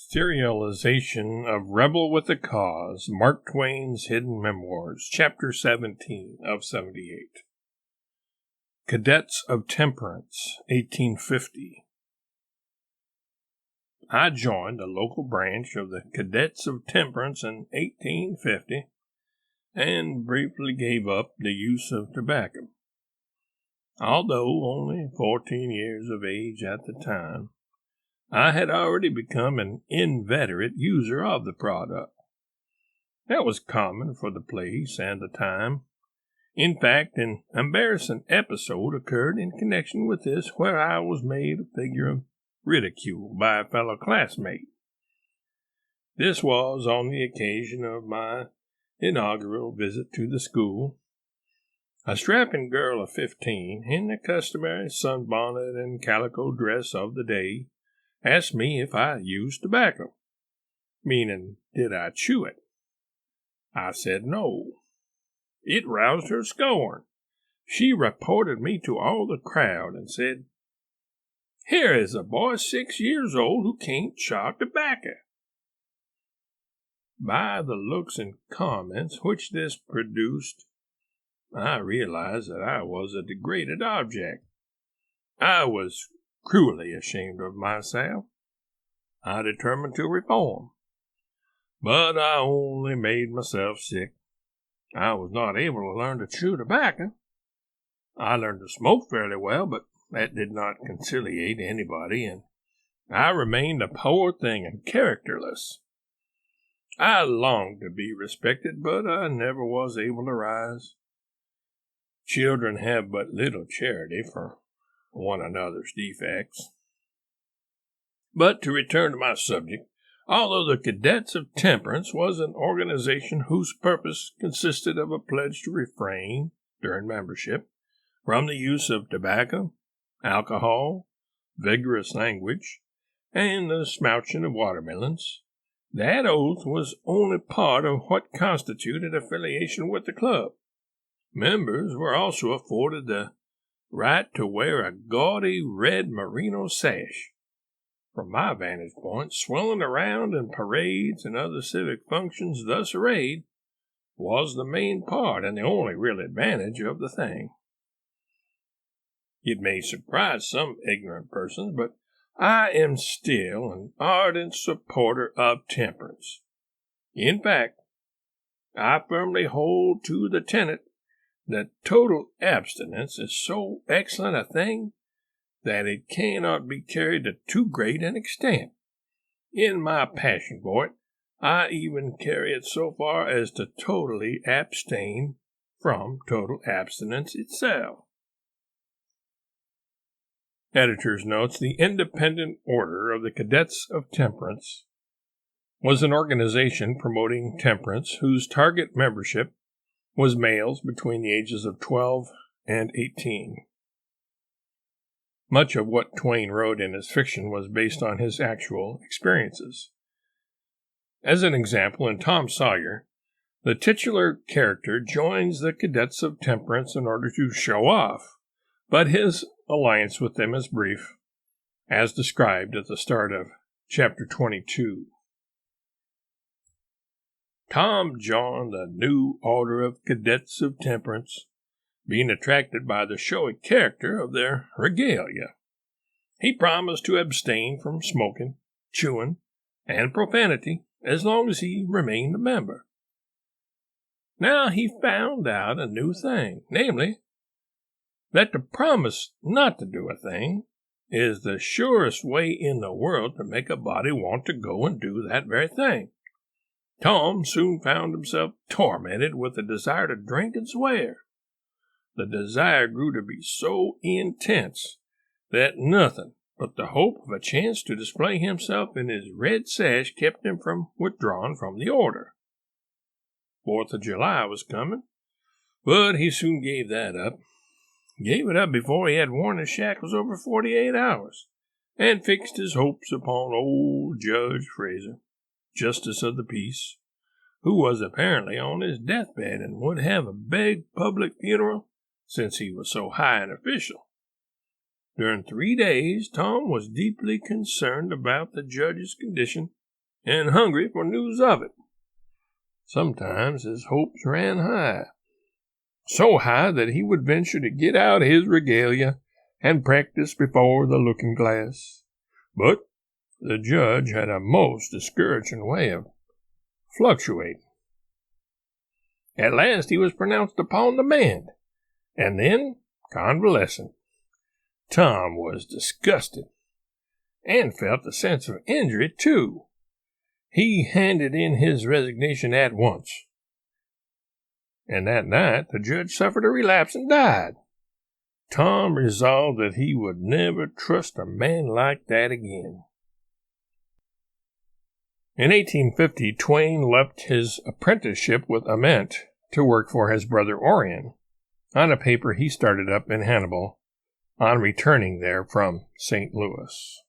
Serialization of Rebel with a Cause, Mark Twain's Hidden Memoirs, Chapter 17 of 78. Cadets of Temperance, 1850. I joined the local branch of the Cadets of Temperance in 1850 and briefly gave up the use of tobacco. Although only 14 years of age at the time, I had already become an inveterate user of the product. That was common for the place and the time. In fact, an embarrassing episode occurred in connection with this where I was made a figure of ridicule by a fellow classmate. This was on the occasion of my inaugural visit to the school. A strapping girl of 15, in the customary sunbonnet and calico dress of the day, asked me if I used tobacco, meaning did I chew it. I said no. It roused her scorn. She reported me to all the crowd and said, "Here is a boy 6 years old who can't chaw tobacco." By the looks and comments which this produced, I realized that I was a degraded object. I was cruelly ashamed of myself. I determined to reform, but I only made myself sick. I was not able to learn to chew tobacco. I learned to smoke fairly well, but that did not conciliate anybody, and I remained a poor thing and characterless. I longed to be respected, but I never was able to rise. Children have but little charity for one another's defects. But to return to my subject, although the Cadets of Temperance was an organization whose purpose consisted of a pledge to refrain, during membership, from the use of tobacco, alcohol, vigorous language, and the smouching of watermelons, that oath was only part of what constituted affiliation with the club. Members were also afforded the right to wear a gaudy red merino sash. From my vantage point, swelling around in parades and other civic functions thus arrayed was the main part and the only real advantage of the thing. It may surprise some ignorant persons, but I am still an ardent supporter of temperance. In fact, I firmly hold to the tenet that total abstinence is so excellent a thing that it cannot be carried to too great an extent. In my passion for it, I even carry it so far as to totally abstain from total abstinence itself. Editor's notes: the Independent Order of the Cadets of Temperance was an organization promoting temperance whose target membership was males between the ages of 12 and 18. Much of what Twain wrote in his fiction was based on his actual experiences. As an example, in Tom Sawyer, the titular character joins the Cadets of Temperance in order to show off, but his alliance with them is brief, as described at the start of Chapter 22. Tom joined the new order of Cadets of Temperance, being attracted by the showy character of their regalia. He promised to abstain from smoking, chewing, and profanity as long as he remained a member. Now he found out a new thing, namely, that to promise not to do a thing is the surest way in the world to make a body want to go and do that very thing. Tom soon found himself tormented with the desire to drink and swear. The desire grew to be so intense that nothing but the hope of a chance to display himself in his red sash kept him from withdrawing from the order. 4th of July was coming, but he soon gave that up. Gave it up before he had worn his shackles over 48 hours, and fixed his hopes upon old Judge Fraser, Justice of the Peace, who was apparently on his deathbed and would have a big public funeral since he was so high an official. During 3 days, Tom was deeply concerned about the judge's condition and hungry for news of it. Sometimes his hopes ran high, so high that he would venture to get out his regalia and practice before the looking-glass. But the judge had a most discouraging way of fluctuating. At last he was pronounced upon the mend, and then convalescent. Tom was disgusted, and felt a sense of injury, too. He handed in his resignation at once, and that night the judge suffered a relapse and died. Tom resolved that he would never trust a man like that again. In 1850, Twain left his apprenticeship with Ament to work for his brother Orion on a paper he started up in Hannibal on returning there from St. Louis.